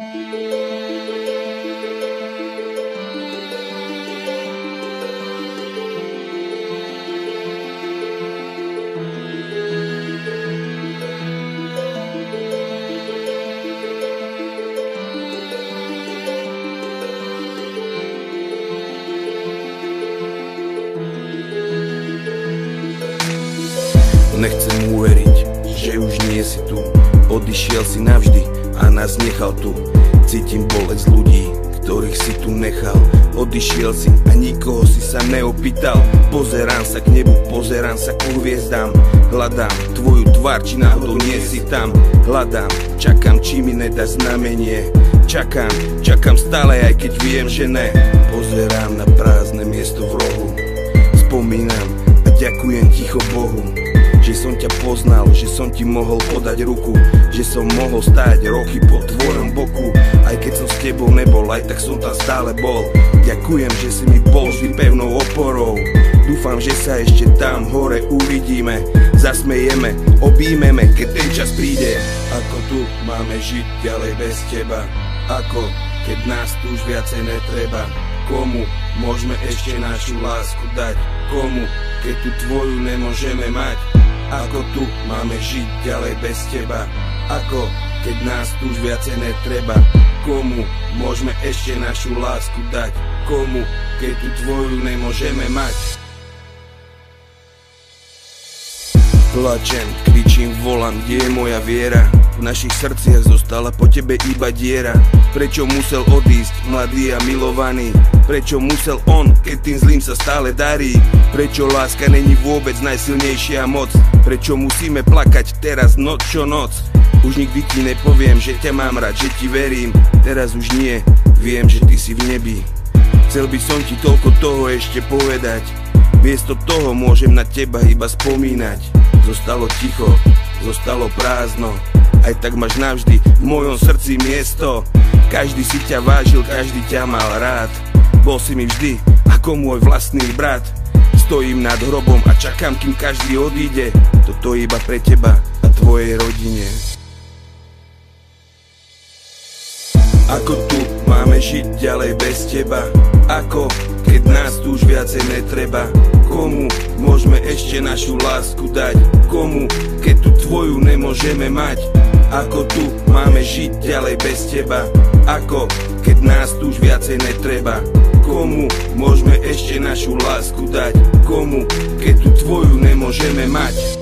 Nechcem uveriť, že už nie si tu. Odišiel si navždy a nás nechal tu. Cítim bolesť ľudí, ktorých si tu nechal. Odišiel si a nikoho si sa neopýtal. Pozerám sa k nebu, pozerám sa ku hviezdám. Hľadám tvoju tvár, či náhodou nie si tam. Hľadám, čakám, či mi nedáš znamenie. Čakám stále, aj keď viem, že ne. Pozerám na prázdne miesto v rohu. Spomínam a ďakujem ticho Bohu, že som ťa poznal, že som ti mohol podať ruku, že som mohol stáť roky po tvojom boku. Aj keď som s tebou nebol, aj tak som tam stále bol. Ďakujem, že si mi bol vždy pevnou oporou. Dúfam, že sa ešte tam hore uvidíme, zasmejeme, objímeme, keď ten čas príde. Ako tu máme žiť ďalej bez teba? Ako, keď nás tu už viacej netreba? Komu môžeme ešte našu lásku dať? Komu, keď tu tvoju nemôžeme mať? Ako tu máme žiť ďalej bez teba? Ako, keď nás tu už viacej netreba? Komu môžeme ešte našu lásku dať? Komu, keď tu tvoju nemôžeme mať? Plačem, kričím, volám, kde je moja viera? V našich srdciach zostala po tebe iba diera. Prečo musel odísť, mladý a milovaný? Prečo musel on, keď tým zlým sa stále darí? Prečo láska není vôbec najsilnejšia moc? Prečo musíme plakať teraz noc čo noc? Už nikdy ti nepoviem, že ťa mám rád, že ti verím. Teraz už nie, viem, že ty si v nebi. Chcel by som ti toľko toho ešte povedať. Miesto toho môžem na teba iba spomínať. Zostalo ticho, zostalo prázdno. Aj tak máš navždy v mojom srdci miesto. Každý si ťa vážil, každý ťa mal rád. Bol si mi vždy ako môj vlastný brat. Stojím nad hrobom a čakám, kým každý odíde. Toto iba pre teba a tvojej rodine. Ako tu máme žiť ďalej bez teba? Ako, keď nás tu už viacej netreba? Komu môžeme ešte našu lásku dať? Komu, keď tu tvoju nemôžeme mať? Ako tu máme žiť ďalej bez teba? Ako, keď nás tu už viacej netreba? Komu môžeme ešte našu lásku dať? Komu, keď tu tvoju nemôžeme mať?